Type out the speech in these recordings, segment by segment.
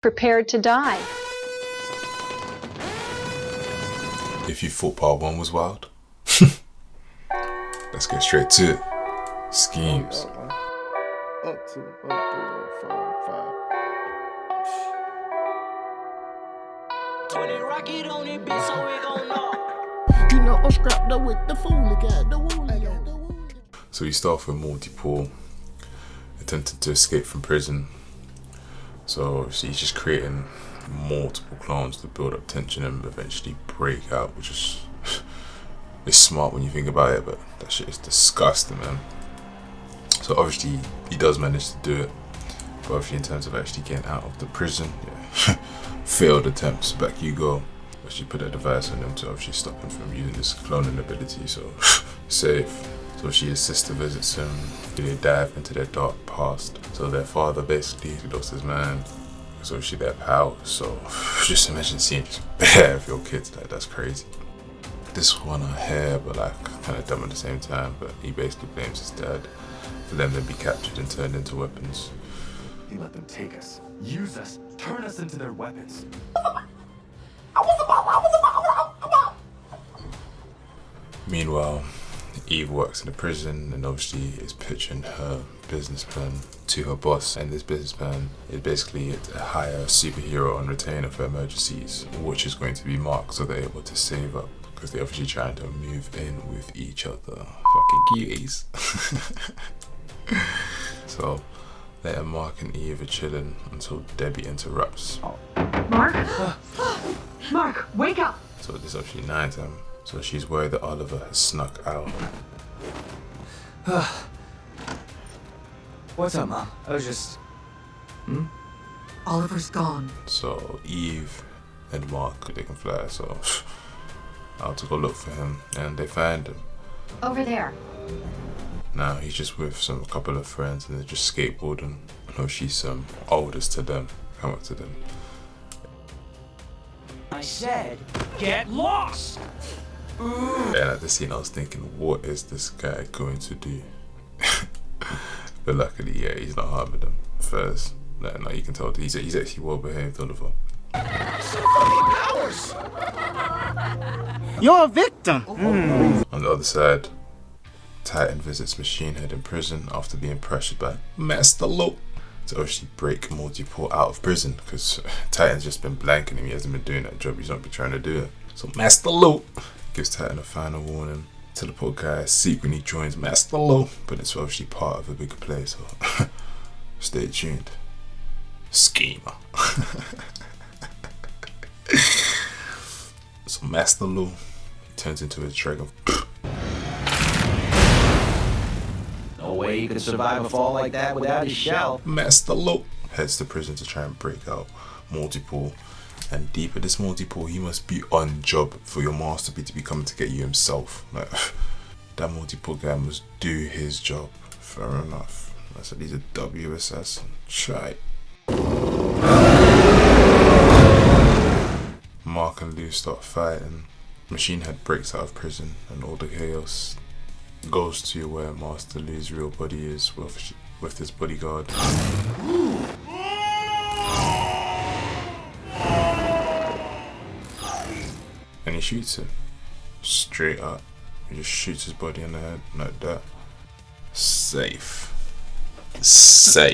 prepared to die. If you thought part 1 was wild, let's get straight to it. Schemes. Up 2, up 3, up 4, 5. 20 rocket on it, bitch, so we gon' know. You know I'm scrapped up with the fool again, the wool again. So we start off with Multiple attempting to escape from prison. So he's just creating multiple clones to build up tension and eventually break out, which is it's smart when you think about it, but that shit is disgusting, man. So obviously he does manage to do it, but obviously in terms of actually getting out of the prison, yeah, failed attempts. Back you go. She put a device on him to obviously stop him from using this cloning ability, so safe. So his sister visits him. They dive into their dark past. So their father basically lost his mind. So she their power. So just imagine seeing just bare of your kids. Like, that's crazy. This one on hair, but like kind of dumb at the same time. But he basically blames his dad for them to be captured and turned into weapons. He let them take us, use us, turn us into their weapons. Meanwhile, Eve works in the prison and obviously is pitching her business plan to her boss, and this business plan is basically to hire a superhero on retainer for emergencies, which is going to be Mark, so they're able to save up because they're obviously trying to move in with each other. Fucking cuties. So later Mark and Eve are chilling until Debbie interrupts. Mark? Mark, wake up! So this is obviously nighttime. So she's worried that Oliver has snuck out. What's up, Mom? I was just... Oliver's gone. So Eve and Mark, they can fly, so out to go look for him, and they find him. Over there. Now he's just with a couple of friends, and they're just skateboarding. I know she's oldest to them. Come up to them. I said, get lost! And at the scene I was thinking, what is this guy going to do? But luckily, yeah, he's not harming them. First, like, no, you can tell he's actually well behaved, Oliver. You're a victim! On the other side, Titan visits Machine Head in prison after being pressured by Master Lo to actually break Multiple out of prison, because Titan's just been blanking him. He hasn't been doing that job. He's not been trying to do it. So Master Lo gives Titan a final warning. Teleport guy secretly joins Master Lo, but it's obviously part of a bigger play, so stay tuned. Schemer. So Master Lo, he turns into a dragon. No way you could survive a fall like that without his shell. Master Lo heads to prison to try and break out Multiple. And deep in this Multiple, he must be on job for your master to be coming to get you himself. Like, that Multiple guy must do his job. Fair enough. I said he's a W assassin. Try. Mark and Lou start fighting. Machine Head breaks out of prison, and all the chaos goes to where Master Lou's real body is with his bodyguard. And he shoots him straight up. He just shoots his body in the head like that. Safe. So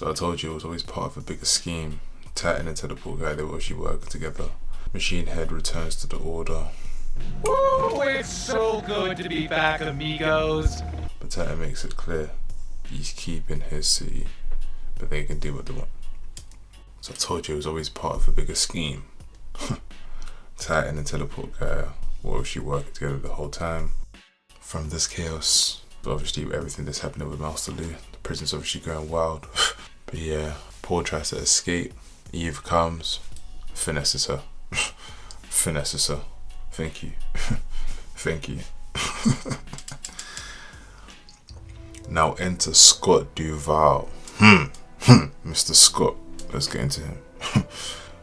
I told you it was always part of a bigger scheme. Titan and Teleport guy, they were actually working together. Machine Head returns to the Order. Woo! It's so good to be back, amigos. But Titan makes it clear he's keeping his city, but they can do what they want. So I told you it was always part of a bigger scheme. Titan and Teleport guy were actually working together the whole time. From this chaos, but obviously with everything that's happening with Master Lou, the prison's obviously going wild. But yeah, Paul tries to escape. Eve comes, finesses her. Finesses her. Thank you. Thank you. Now enter Scott Duval. Mr. Scott. Let's get into him.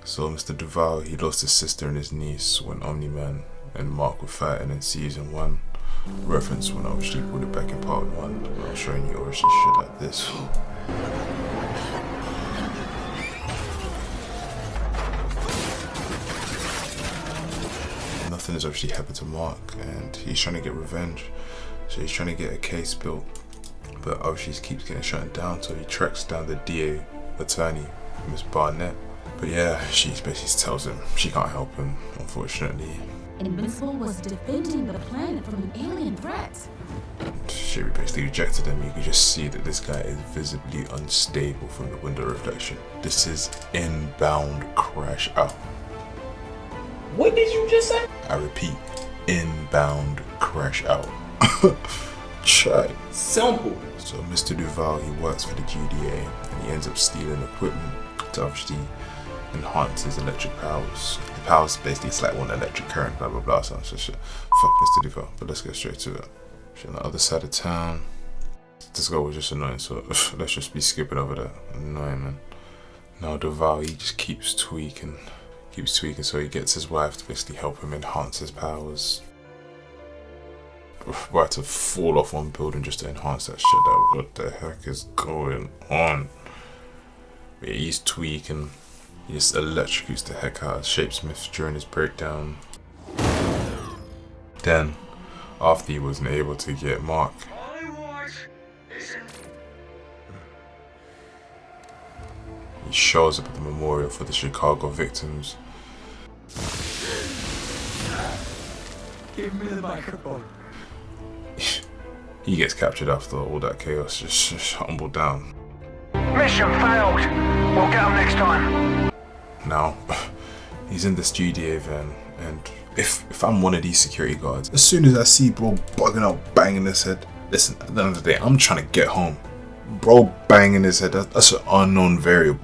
So Mr. Duval, he lost his sister and his niece when Omni-Man and Mark were fighting in season 1. Reference when I obviously put it back in part 1, when I was showing you obviously shit like this. something is obviously happened to Mark, and he's trying to get revenge. So he's trying to get a case built, but obviously he keeps getting shut down. So he tracks down the DA attorney, Miss Barnett. But yeah, she basically tells him she can't help him, unfortunately. Invincible was defending the planet from an alien threat. She basically rejected him. You can just see that this guy is visibly unstable from the window reflection. This is inbound crash out. What did you just say? I repeat, inbound crash out. Try. Simple. So Mr. Duval, he works for the GDA, and he ends up stealing equipment to obviously enhance his electric powers. The powers basically it's like one electric current, blah blah blah. So fuck Mr. Duval. But let's get straight to it. She's on the other side of town. This guy was just annoying, so let's just be skipping over that. Annoying, man. Now Duval, he just keeps tweaking, so he gets his wife to basically help him enhance his powers. We're about to fall off one building just to enhance that shit. What the heck is going on? But yeah, he's tweaking. He just electrocutes the heck out of Shapesmith during his breakdown. Then, after he wasn't able to get Mark, he shows up at the memorial for the Chicago victims. Give me the microphone. He gets captured after all that chaos, just humbled down. Mission failed. We'll get him next time. Now, he's in this GDA van, and if I'm one of these security guards, as soon as I see bro bugging out, banging his head, listen, at the end of the day, I'm trying to get home. Bro banging his head, that's an unknown variable.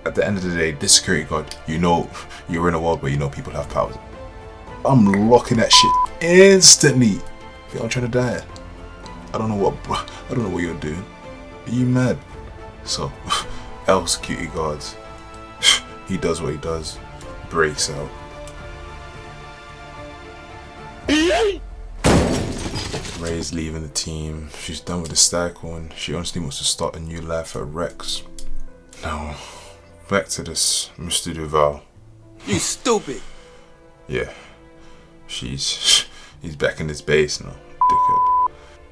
At the end of the day, this security guard, you know, you're in a world where you know people have powers. I'm locking that shit instantly. If I'm trying to die, I don't know what you're doing. Are you mad? So, L security guards, he does what he does, breaks out. Ray's leaving the team. She's done with the cycle and she honestly wants to start a new life at Rex. Now, back to this Mr. Duval. You stupid. Yeah, he's back in his base now, dickhead.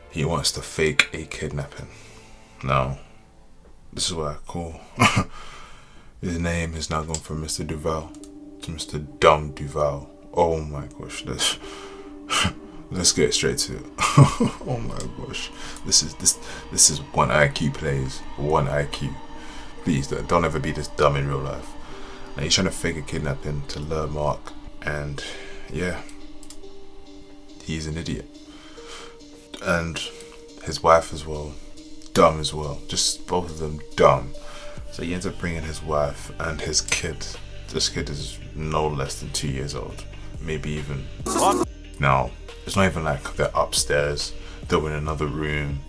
He wants to fake a kidnapping. Now, this is what I call his name has now gone from Mr. Duval to Mr. Dumb Duval. Oh my gosh, let's get straight to it. Oh my gosh, this is one IQ plays, one IQ. Please don't ever be this dumb in real life. Now he's trying to fake a kidnapping to lure Mark, and yeah, he's an idiot. And his wife as well, dumb as well. Just both of them dumb. So he ends up bringing his wife and his kid. This kid is no less than 2 years old, maybe even. Now, it's not even like they're upstairs, they're in another room.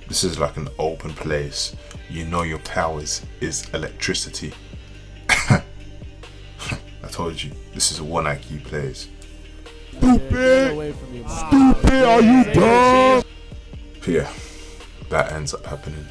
This is like an open place. You know your powers is electricity. I told you, this is a 1 IQ place. Stupid! Stupid, are you dumb? Yeah, that ends up happening.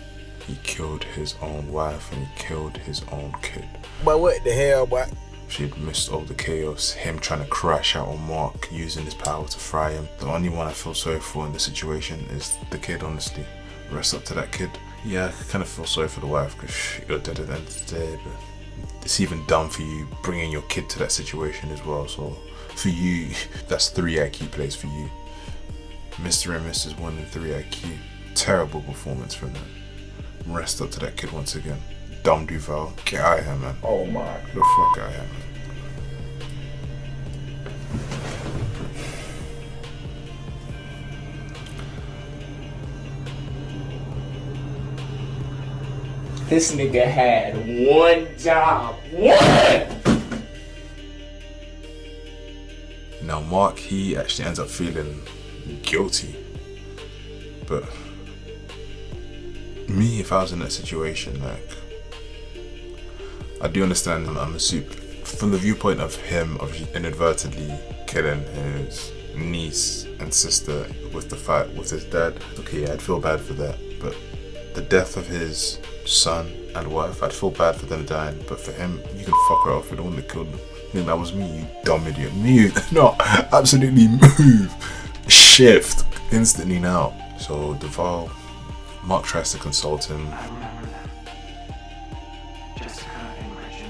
He killed his own wife and he killed his own kid. But what the hell, boy? She'd missed all the chaos, him trying to crash out on Mark, using his power to fry him. The only one I feel sorry for in this situation is the kid, honestly. Rest up to that kid. Yeah, I kind of feel sorry for the wife because you're dead at the end of the day, but it's even dumb for you bringing your kid to that situation as well. So for you, that's 3 IQ plays for you. Mr. and Mrs. 1 and 3 IQ. Terrible performance from them. Rest up to that kid once again. Dumb Duval. Get out of here, man. Oh my. Get the fuck out of here, man. This nigga had one job. One! Now Mark, he actually ends up feeling guilty. But me, if I was in that situation, like, I do understand I'm a soup. From the viewpoint of him obviously inadvertently killing his niece and sister with the fight with his dad, okay, yeah, I'd feel bad for that. But the death of his son and wife. I'd feel bad for them dying, but for him, you can fuck her off. You don't want to kill them. I think that was me, you dumb idiot. Move. No, absolutely move. Shift instantly now. So Duval, Mark tries to console him. I remember that. Jessica and Reggie.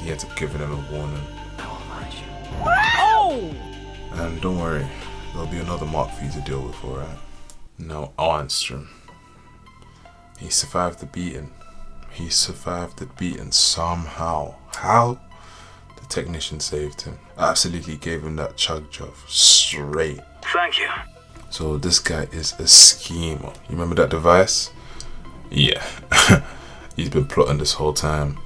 He ends up giving him a warning. I will find you. Oh! And don't worry, there'll be another Mark for you to deal with, alright? Now Arnstrom. He survived the beating. He survived the beating somehow. How? The technician saved him. Absolutely gave him that chug job straight. Thank you. So this guy is a schemer. You remember that device? Yeah. He's been plotting this whole time.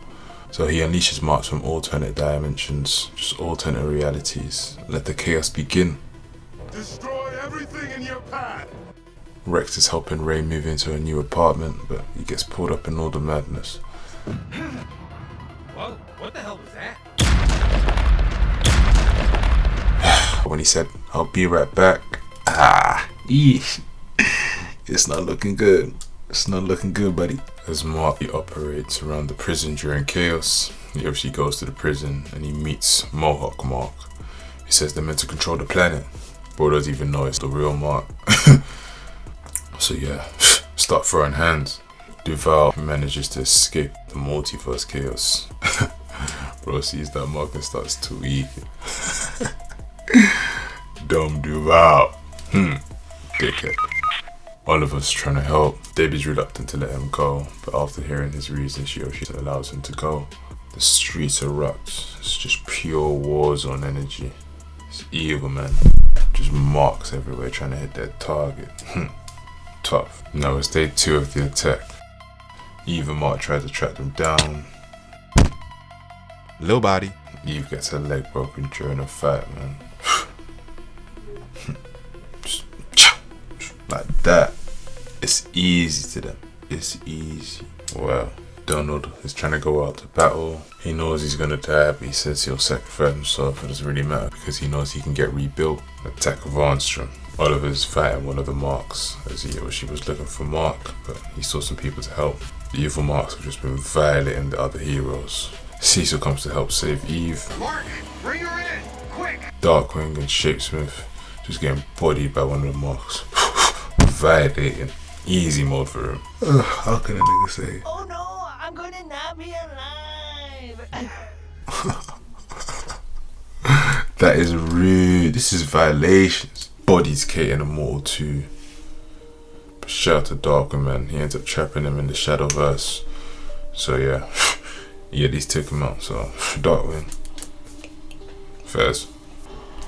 So he unleashes marks from alternate dimensions, just alternate realities. Let the chaos begin. Destroy everything in your path. Rex is helping Ray move into a new apartment, but he gets pulled up in all the madness. Whoa, what the hell was that? When he said, "I'll be right back," it's not looking good. It's not looking good, buddy. As Mark operates around the prison during chaos, he obviously goes to the prison and he meets Mohawk Mark. He says they're meant to control the planet. Bro doesn't even know it's the real Mark. So yeah, start throwing hands. Duval manages to escape the multiverse chaos. Bro sees that Mark and starts to eat. Dumb Duval. Dickhead. Oliver's trying to help. Debbie's reluctant to let him go, but after hearing his reason, she allows him to go. The streets erupt. It's just pure war zone energy. It's evil, man. Just marks everywhere trying to hit their target. Tough. Now it's day 2 of the attack. Eve and Mark try to track them down. Lil body. Eve gets her leg broken during a fight, man. Just like that. It's easy to them. It's easy. Well, Donald is trying to go out to battle. He knows he's gonna die, but he says he'll sacrifice himself. It doesn't really matter because he knows he can get rebuilt. Attack of Arnstrom. Oliver's fighting one of the marks as she was looking for Mark, but he saw some people to help. The evil marks have just been violating the other heroes. Cecil comes to help save Eve. Mark, bring her in, quick! Darkwing and Shapesmith just getting bodied by one of the marks. Violating. Easy mode for him. How can a nigga say? Oh no, I'm gonna not be alive. That is rude. This is violations. Bodies Kate and Immortal 2. But shout out to Darkwing, man. He ends up trapping him in the Shadowverse. So yeah. He at least took him out. So Darkwing. First.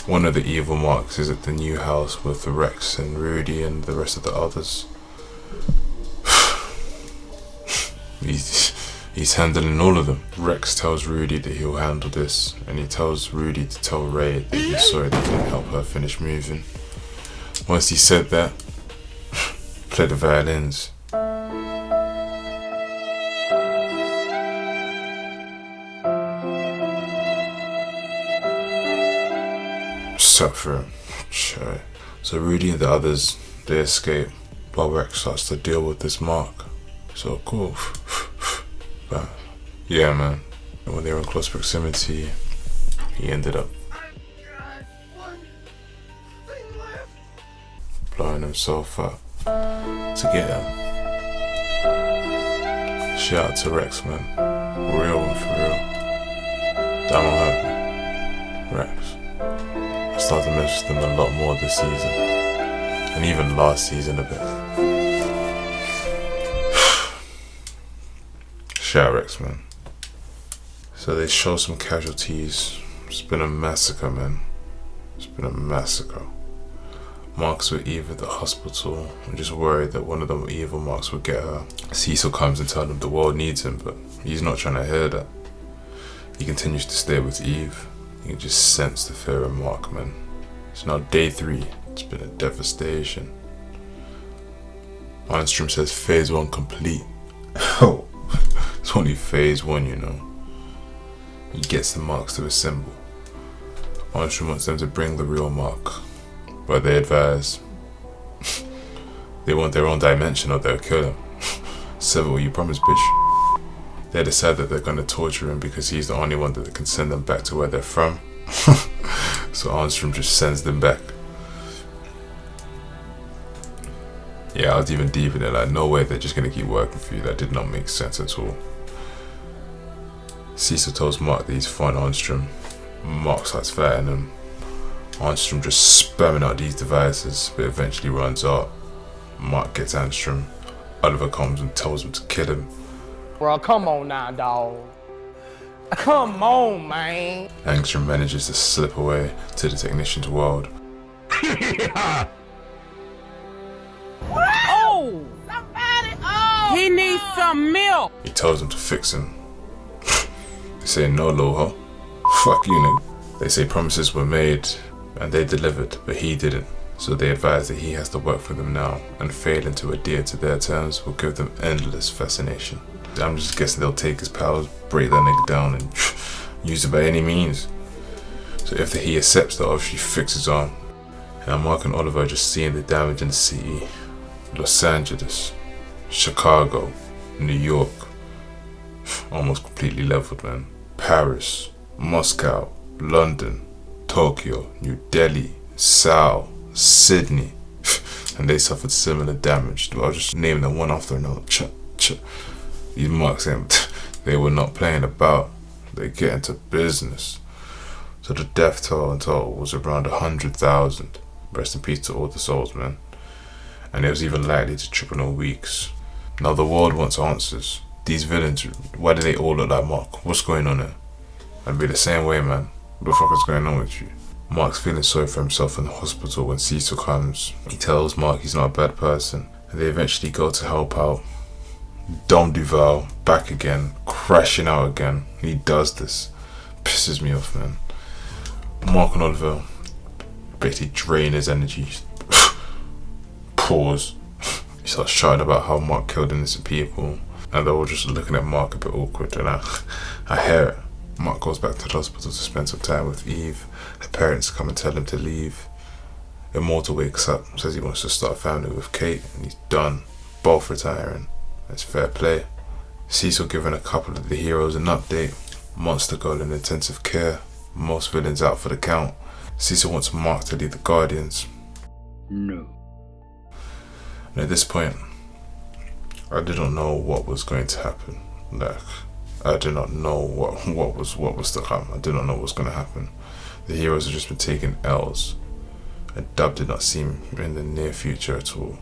One of the evil marks is at the new house with Rex and Rudy and the rest of the others. He's handling all of them. Rex tells Rudy that he'll handle this, and he tells Rudy to tell Ray that he's sorry that he didn't help her finish moving. Once he said that, play the violins. Suffer. Sure. So Rudy and the others, they escape while Rex starts to deal with this mark. So cool. But yeah, man. When they were in close proximity, he ended up blowing himself up to get him. Shout out to Rex, man. Real one for real. Damn, I'm happy. Rex. I started to mention them a lot more this season. And even last season a bit. Shout out Rex, man. So they show some casualties. It's been a massacre, man. It's been a massacre. Marks were Eve at the hospital. I'm just worried that one of them evil marks will get her. Cecil comes and tells him the world needs him, but he's not trying to hear that. He continues to stay with Eve. You can just sense the fear of Mark, man. It's now day 3. It's been a devastation. Monstrous says phase 1 complete. Oh, it's only phase 1, you know. He gets the marks to assemble. Monstrous wants them to bring the real mark, but they advise they want their own dimension or they'll kill him. Sever what you promised, bitch. They decide that they're gonna torture him because he's the only one that can send them back to where they're from. So Armstrong just sends them back. Yeah, I was even deep in it, like no way they're just gonna keep working for you. That did not make sense at all. Cecil tells Mark that he's fine Armstrong. Mark starts fighting him. Armstrong just spamming out these devices, but eventually runs out. Mark gets Armstrong. Oliver comes and tells him to kill him. Bro, come on now, dawg. Come on, man. Armstrong manages to slip away to the technician's world. Oh! Somebody! Oh! He needs some milk! He tells him to fix him. They say no, Loha. Fuck you, nigga. They say promises were made and they delivered, but he didn't. So they advise that he has to work for them now, and failing to adhere to their terms will give them endless fascination. I'm just guessing they'll take his powers, break that nigga down, and use it by any means. So if he accepts the offer, she fixes on. And Mark and Oliver are just seeing the damage in the city. Los Angeles, Chicago, New York, almost completely leveled, man. Paris, Moscow, London, Tokyo, New Delhi, Seoul, Sydney, and they suffered similar damage. I'll just name them one after another. These marks, they were not playing about. They get into business. So the death toll in total was around 100,000. Rest in peace to all the souls, man. And it was even likely to triple in weeks. Now the world wants answers. These villains, why do they all look like Mark? What's going on here? I'd be the same way, man. What the fuck is going on with you? Mark's feeling sorry for himself in the hospital when Cecil comes. He tells Mark he's not a bad person. And they eventually go to help out. Duval, back again, crashing out again. He does this. Pisses me off, man. Mark and Oliver basically drain his energy. Pause. He starts shouting about how Mark killed innocent people. And they're all just looking at Mark a bit awkward, and I hear it. Mark goes back to the hospital to spend some time with Eve. Her parents come and tell him to leave. Immortal wakes up, says he wants to start a family with Kate, and he's done. Both retiring. It's fair play. Cecil giving a couple of the heroes an update. Monster Girl in intensive care. Most villains out for the count. Cecil wants Mark to lead the Guardians. No. And at this point, I didn't know what was going to happen. Like, I did not know what was to come. I did not know what was going to happen. The heroes have just been taking L's. And Dub did not seem in the near future at all.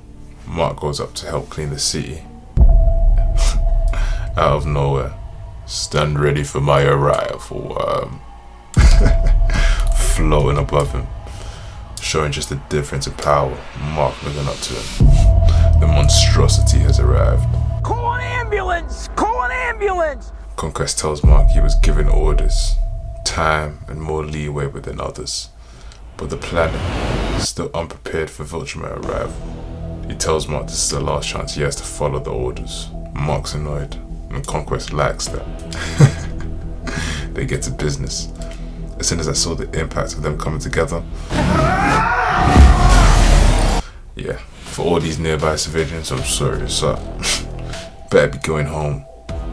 Mark goes up to help clean the city. Out of nowhere, stand ready for my arrival. Floating above him, showing just the difference in power Mark living up to him. The monstrosity has arrived. Call an ambulance! Call an ambulance! Conquest tells Mark he was given orders, time and more leeway within others, but the planet is still unprepared for Viltrumer arrival. He tells Mark this is the last chance he has to follow the orders. Mark's annoyed, and Conquest likes that. They get to business. As soon as I saw the impact of them coming together, yeah, for all these nearby civilians, I'm sorry, it's up. Better be going home.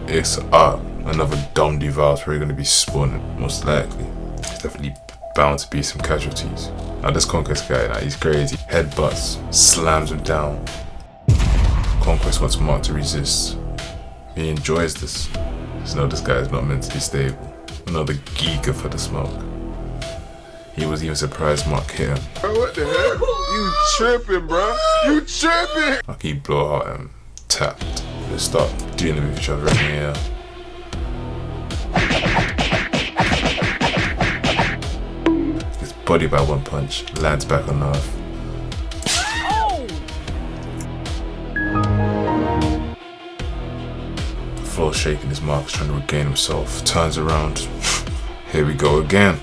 It's up. Another dumb Duval's probably going to be spawning, most likely. There's definitely bound to be some casualties. Now this Conquest guy, now he's crazy. Headbutts, slams him down. Conquest wants Mark to resist. He enjoys this. Just know this guy is not mentally stable. Another geeker for the smoke. He was even surprised Mark hit him. What the heck? You tripping, bro? You tripping? Like he blow out and tapped. They start dealing with each other in the air. Gets bodied by one punch, lands back on Earth. The floor shaking as Mark is trying to regain himself. Turns around. Here we go again.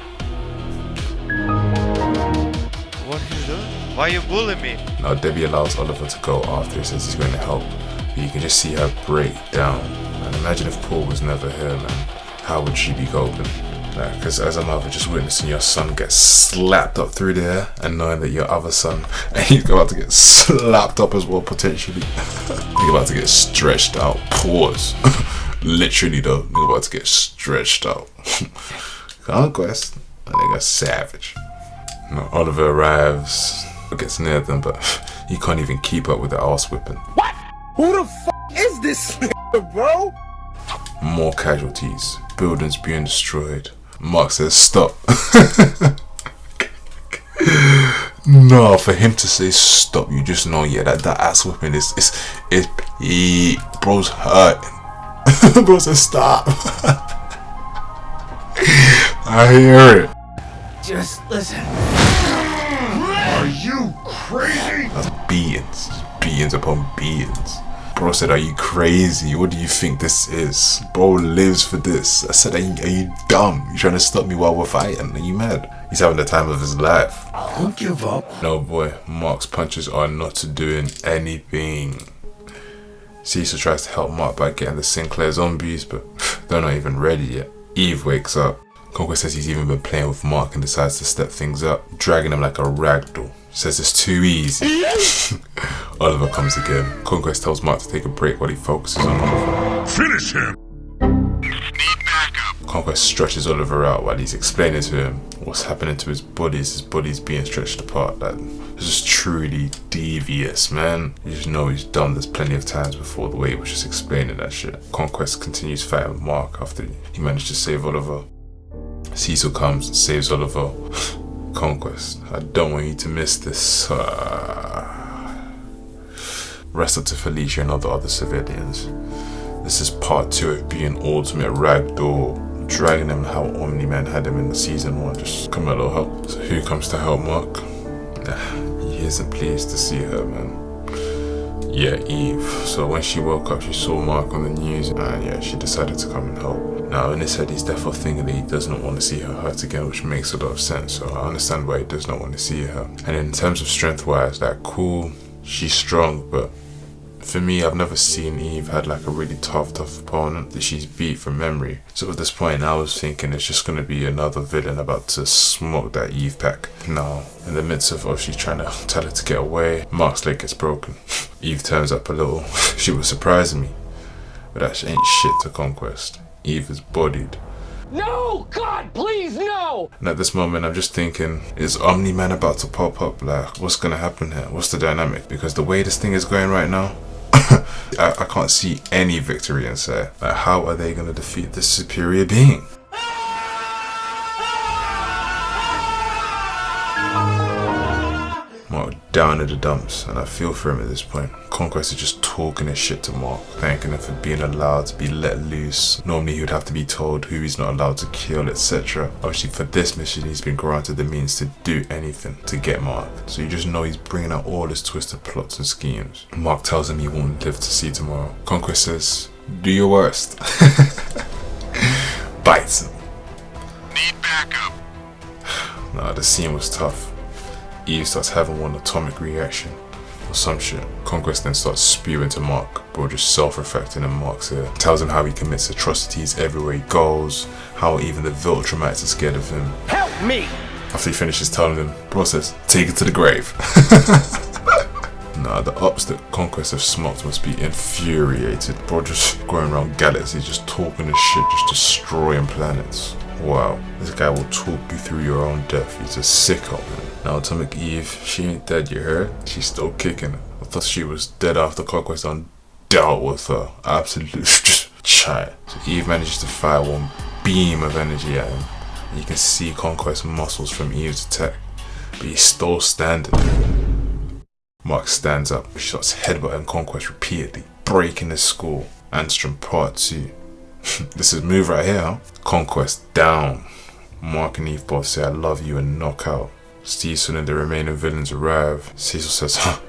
What are you doing? Why you bullying me? Now Debbie allows Oliver to go after he says he's going to help. But you can just see her break down. And imagine if Paul was never here, man. How would she be coping? Because as a mother, just witnessing your son get slapped up through the air and knowing that your other son, and he's about to get slapped up as well, potentially. He's about to get stretched out. Pause. Literally though, he's about to get stretched out. Conquest, that nigga savage. No, Oliver arrives, gets near them, but he can't even keep up with the ass whipping. What? Who the f is this nigga, bro? More casualties, buildings being destroyed. Mark says stop. No, for him to say stop, you just know, yeah, that ass whipping is bro's hurting. Bro says stop. I hear it. Just listen. Are you crazy? That's beings upon beings. Bro said, are you crazy? What do you think this is? Bro lives for this. I said, are you dumb? You trying to stop me while we're fighting? Are you mad? He's having the time of his life. Don't give up. No boy, Mark's punches are not doing anything. Cecil tries to help Mark by getting the Sinclair zombies, but they're not even ready yet. Eve wakes up. Conquest says he's even been playing with Mark and decides to step things up, dragging him like a ragdoll. Says it's too easy. Oliver comes again. Conquest tells Mark to take a break while he focuses on Oliver. Finish him. Need backup. Conquest stretches Oliver out while he's explaining to him what's happening to his body's being stretched apart. Like, this is truly devious, man. You just know he's done this plenty of times before, the way he was just explaining that shit. Conquest continues fighting with Mark after he managed to save Oliver. Cecil comes and saves Oliver. Conquest, I don't want you to miss this. Rest up to Felicia and all the other civilians. This is part 2 of being ultimate ragdoll, dragging him how Omni-Man had him in the season 1. Just come a little help. So who comes to help Mark? He isn't pleased to see her, man. Yeah, Eve. So when she woke up, she saw Mark on the news, and yeah, she decided to come and help. Now in his head, he's definitely thinking that he does not want to see her hurt again, which makes a lot of sense. So I understand why he does not want to see her. And in terms of strength-wise, like, cool, she's strong, but for me, I've never seen Eve had like a really tough opponent that she's beat from memory. So at this point, I was thinking it's just going to be another villain about to smoke that Eve pack. Now, in the midst of she's trying to tell her to get away, Mark's leg gets broken. Eve turns up a little. She was surprising me, but that ain't shit to Conquest. Eve is bodied. No! God, please, no! And at this moment, I'm just thinking, is Omni-Man about to pop up? Like, what's gonna happen here? What's the dynamic? Because the way this thing is going right now, I can't see any victory in sight. Like, how are they gonna defeat this superior being? Mark down in the dumps, and I feel for him at this point. Conquest is just talking his shit to Mark, thanking him for being allowed to be let loose. Normally he would have to be told who he's not allowed to kill, etc. Obviously for this mission he's been granted the means to do anything to get Mark. So you just know he's bringing out all his twisted plots and schemes. Mark tells him he won't live to see tomorrow. Conquest says, do your worst. Bites him. Need backup. Nah, the scene was tough. Eve starts having one atomic reaction or some shit. Conquest then starts spewing to Mark, bro just self-reflecting in Mark's ear. Tells him how he commits atrocities everywhere he goes, how even the Viltrumites are scared of him. Help me! After he finishes telling him, bro says, take it to the grave. Nah, the ops that Conquest have smoked must be infuriated. Bro just going around galaxies, just talking this shit, just destroying planets. Wow, this guy will talk you through your own death. He's a sicko, man. Now Atomic Eve, she ain't dead, you heard? She's still kicking. I thought she was dead after Conquest done dealt with her. Absolutely just chai. So Eve manages to fire one beam of energy at him. And you can see Conquest muscles from Eve's attack, but he's still standing. Mark stands up, he starts headbutting Conquest repeatedly, breaking his skull. Anstrom Part 2. This is move right here, huh? Conquest down. Mark and Eve both say I love you and knock out. Cecil and the remaining villains arrive. Cecil says, huh,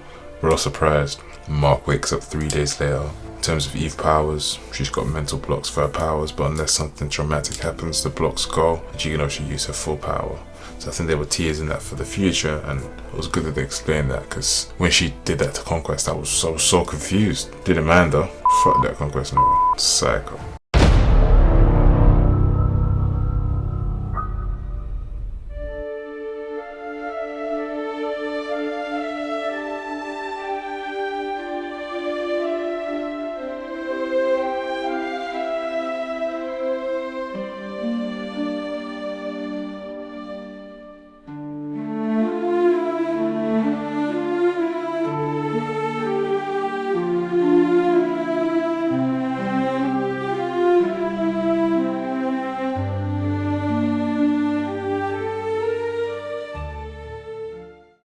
we're all surprised. Mark wakes up 3 days later. In terms of Eve powers, she's got mental blocks for her powers, but unless something traumatic happens, the blocks go and she can actually use her full power. So I think they were teasing that for the future, and it was good that they explained that, because when she did that to Conquest, I was so confused. Didn't mind though. Fuck that Conquest nigga. Psycho.